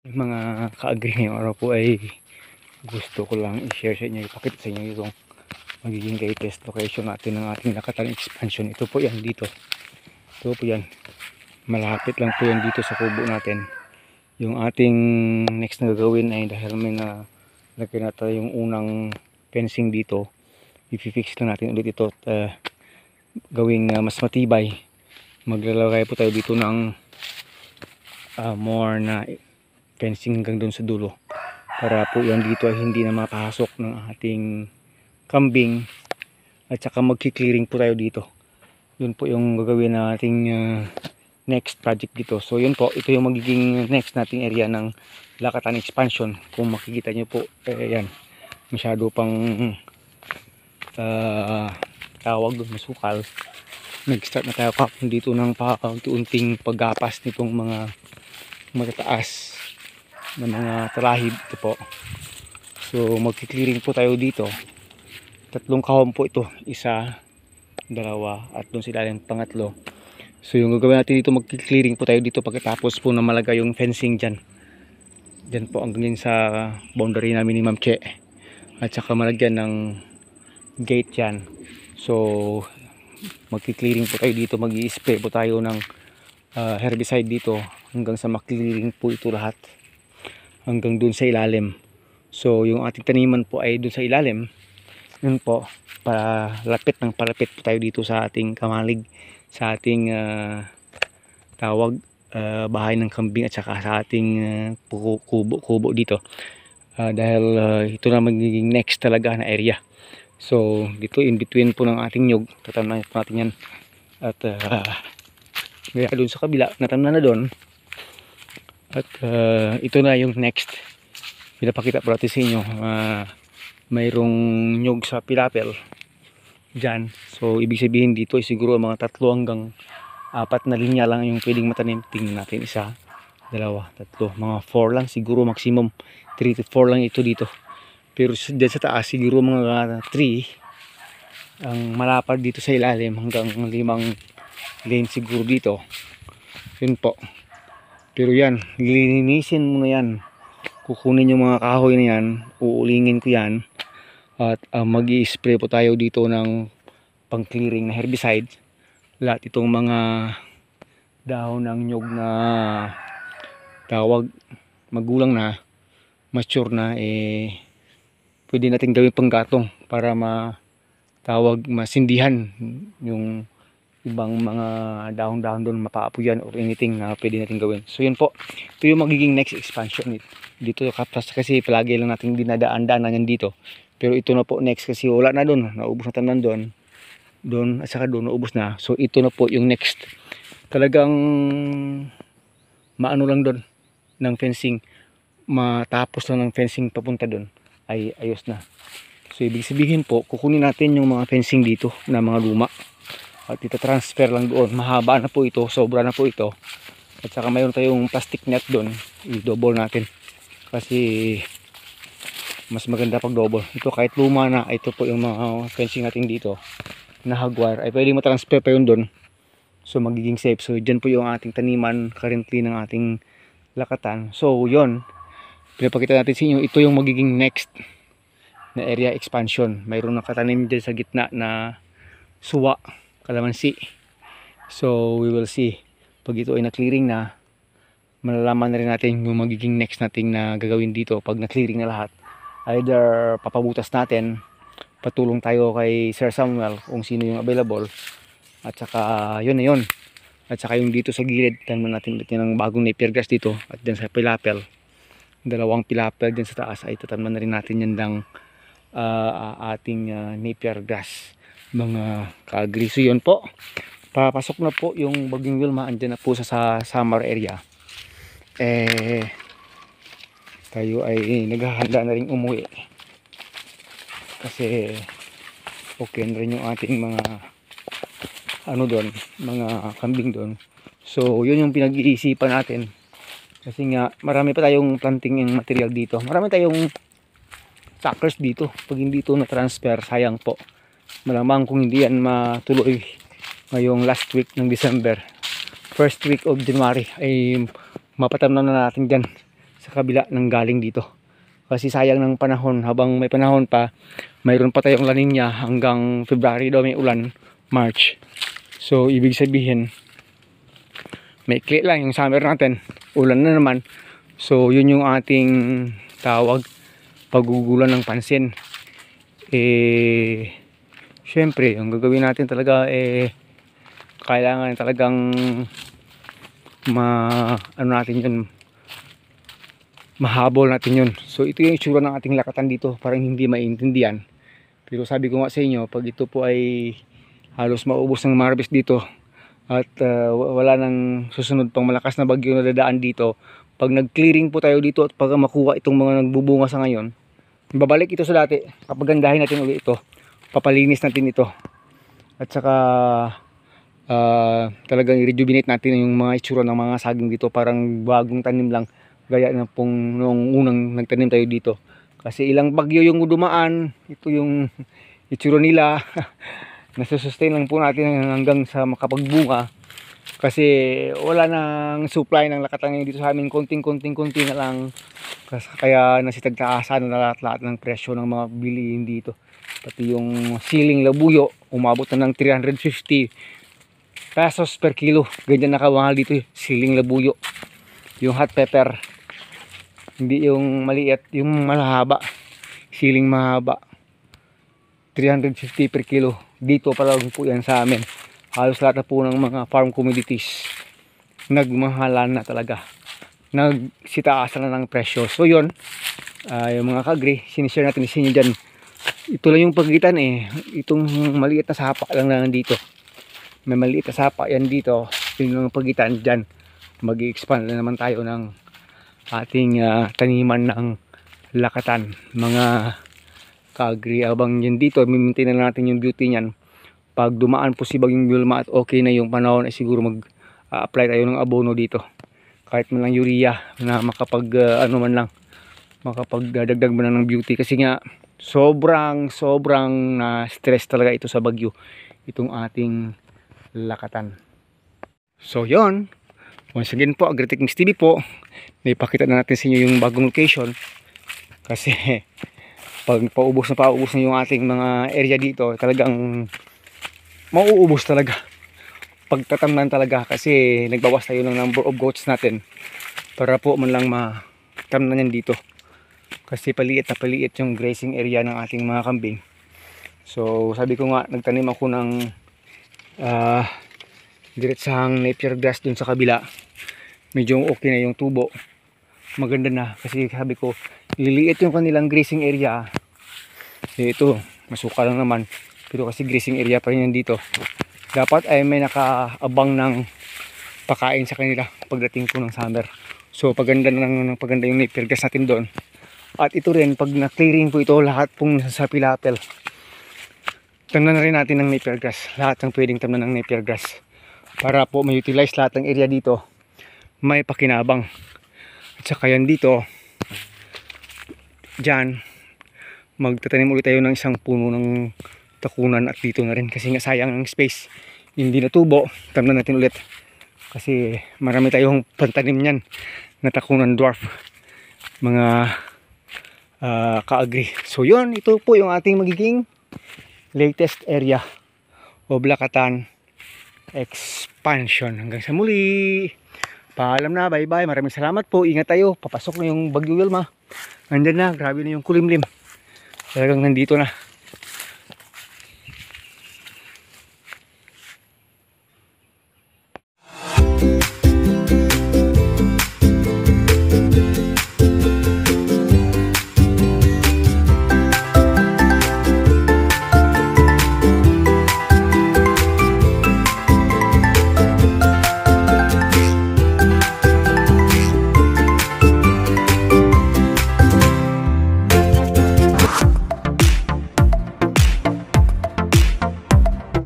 Yung mga ka-agree ngayong araw po ay gusto ko lang i-share sa inyo, ipakita sa inyo itong magiging test location natin ng ating Lakatan expansion. Ito po yan dito. Ito po yan. Malapit lang po yan dito sa kubo natin. Yung ating next na gagawin ay dahil may lagyan natin yung unang fencing dito. I-fix lang natin ulit ito at gawing mas matibay. Maglalagay po tayo dito ng more na fencing hanggang doon sa dulo para po yan dito ay hindi na mapasok ng ating kambing at saka magki-clearing po tayo dito. Yun po yung gagawin nating next project dito. So yun po, ito yung magiging next nating area ng Lakatan expansion. Kung makikita nyo po, yan, masyado pang tawag doon, masukal. Nag-start na tayo kapon dito ng paunti-unting paggapas nitong mga matataas na mga talahib. Ito po. So magki-clearing po tayo dito. 3 kahon po ito, 1, 2 at doon sila yung pangatlo. So yung gagawin natin dito, magki-clearing po tayo dito pagkatapos po na malagay yung fencing dyan. Dyan po ang ganyan sa boundary namin ni Ma'am Che. At saka malagyan ng gate dyan. So magki-clearing po tayo dito, mag-i-spray po tayo ng herbicide dito hanggang sa maklearing po ito lahat hanggang dun sa ilalim. So yung ating taniman po ay dun sa ilalim. Yun po, palapit ng palapit po tayo dito sa ating kamalig, sa ating bahay ng kambing at saka sa ating kubo dito. Dahil ito na magiging next talaga na area. So dito in between po ng ating nyug, tatamnan po natin yan. At gaya doon sa kabila, natamnan na doon. At ito na yung next. Pinapakita po natin sa inyo. Mayroong nyug sa pilapel dyan. So ibig sabihin dito ay siguro mga 3 hanggang 4 na linya lang yung pwedeng matanim. Tingnan natin, 1, 2, 3, mga 4 lang siguro maximum. 3 to 4 lang ito dito. Pero dyan sa taas siguro mga 3 ang malapad dito sa ilalim, hanggang 5 lane siguro dito. Yun po. Pero yan, lilinisin mo na yan. Kukunin yung mga kahoy na yan, uulingin ko yan. At mag-i-spray po tayo dito ng pang-clearing na herbicide. Lahat itong mga dahon ng nyug na tawag magulang na, mature na, pwede natin gawin panggatong para masindihan yung ibang mga dahon-dahon doon, mapaapuyan or anything na pwede natin gawin. So yun po, ito yung magiging next expansion dito kasi palagi lang natin dinadaan-daanan yan dito. Pero ito na po next kasi wala na doon, naubos na tanan doon at saka doon naubos na. So ito na po yung next. Talagang maano lang doon ng fencing, matapos lang ng fencing papunta doon ay ayos na. So ibig sabihin po, kukunin natin yung mga fencing dito na mga luma at ita-transfer lang doon. Mahaba na po ito, sobra na po ito. At saka mayroon tayong plastic net doon, i-double natin kasi mas maganda pag double. Ito kahit luma na, ito po yung mga fencing natin dito na hagwire ay pwedeng matransfer pa yun doon. So magiging safe. So dyan po yung ating taniman currently ng ating Lakatan. So yun, pinapakita natin sa inyo, ito yung magiging next na area expansion. Mayroon nakatanim dyan sa gitna na suwa, kalamansi. So we will see. Pag ito ay na-clearing na, malalaman na rin natin yung magiging next nating na gagawin dito pag na-clearing na lahat. Either papabutas natin, patulong tayo kay Sir Samuel kung sino yung available, at saka yun na yun. At saka yung dito sa gilid, tanman natin ulit ng bagong napier grass dito. At dyan sa pilapel, 2 pilapel dyan sa taas ay tatanman na rin natin yan ng ating napier grass, mga ka-agree. So yun po, papasok na po yung Bagong Wilma, andyan na po sa summer area. Tayo ay naghahanda na rin umuwi kasi okay na rin yung ating mga doon, mga kambing doon. So yun yung pinag-iisipan natin kasi nga marami pa tayong planting material dito, marami tayong suckers dito. Pag hindi ito na-transfer, sayang po. Malamang kung hindi yan matuloy ngayong last week ng December, first week of January ay mapatamnan na natin dyan sa kabila ng galing dito. Kasi sayang ng panahon, habang may panahon pa, mayroon pa tayong La Nina hanggang February daw may ulan, March. So ibig sabihin, maikli lang yung summer natin, ulan na naman. So yun yung ating tawag, pagugulan ng pansin. Syempre yung gagawin natin talaga kailangan talagang ano natin yun, mahabol natin yun. So ito yung itsura ng ating lakatan dito, parang hindi maintindihan. Pero sabi ko nga sa inyo, pag ito po ay halos maubos ng harvest dito at wala nang susunod pang malakas na bagyo na dadaan dito, pag nag-clearing po tayo dito at pag makuha itong mga nagbubunga sa ngayon, babalik ito sa dati, papagandahin natin ulit ito, papalinis natin ito, at saka talagang i-rejuvenate natin yung mga itsura ng mga saging dito, parang bagong tanim lang, gaya na pong noong unang nagtanim tayo dito. Kasi ilang bagyo yung dumaan, ito yung itsura nila. Nasusustain lang po natin hanggang sa makapagbunga. Kasi wala nang supply ng lakatan ngayon dito sa amin, konting na lang. Kaya nasitagtaasan na lahat ng presyo ng mga bilihin dito. Pati yung siling labuyo, umabot na ng 350 pesos per kilo. Ganyan nakawahal dito yung siling labuyo. Yung hot pepper, hindi yung maliit, yung mahaba, siling mahaba, 350 per kilo. Dito pa lang po yan sa amin. Halos lahat na po ng mga farm commodities nagmahalan na talaga, nagsitaasan na ng presyo. So yun, yung mga kagri, sinishare natin sa inyo dyan. Ito lang yung pagitan itong maliit na sapa lang na nandito, may maliit na sapa yan dito, yun yung pagitan dyan. Mag-i-expand na naman tayo ng ating taniman ng lakatan, mga kagri. Abang yun dito, mimintain na natin yung beauty niyan. Pag dumaan po si Bagyong Vilma at okay na yung panahon, ay siguro mag-apply tayo ng abono dito, kahit man lang urea, na makapag ano man lang, makapagdagdag man lang ng beauty. Kasi nga sobrang na stress talaga ito sa bagyo, itong ating lakatan. So yon, once again po, Agritechnics TV po, naipakita na natin sa inyo yung bagong location. Kasi pag paubos na yung ating mga area dito, talagang mauubos talaga, pagtatamnan talaga. Kasi nagbawas tayo ng number of goats natin para po man lang matamnan yan dito. Kasi paliit na paliit yung grazing area ng ating mga kambing. So sabi ko nga, nagtanim ako ng diretsahang napier grass dun sa kabila. Medyo okay na yung tubo, maganda na. Kasi sabi ko, liliit yung kanilang grazing area. Ito, masuka lang naman, pero kasi grazing area pa rin yan dito. Dapat ay may nakaabang ng pakain sa kanila pagdating po ng summer. So paganda yung napier grass natin doon. At ito rin, pag na-clearing po ito, lahat pong sa pilapel, tamnan na rin natin ng napier grass. Lahat ng pwedeng tamnan ng napier grass, para po ma-utilize lahat ng area dito, may pakinabang. At saka yan dito, dyan, magtatanim ulit tayo ng isang puno ng takunan. At dito na rin, kasi nga sayang ng space, hindi natubo, tamnan natin ulit. Kasi marami tayong pantanim nyan na takunan dwarf, mga kaagri. So yun, ito po yung ating magiging latest area of lakatan expansion. Hanggang sa muli, paalam na, bye bye, maraming salamat po, ingat tayo. Papasok na yung Bagyong Vilma, nandyan na, grabe na yung kulimlim, talagang nandito na.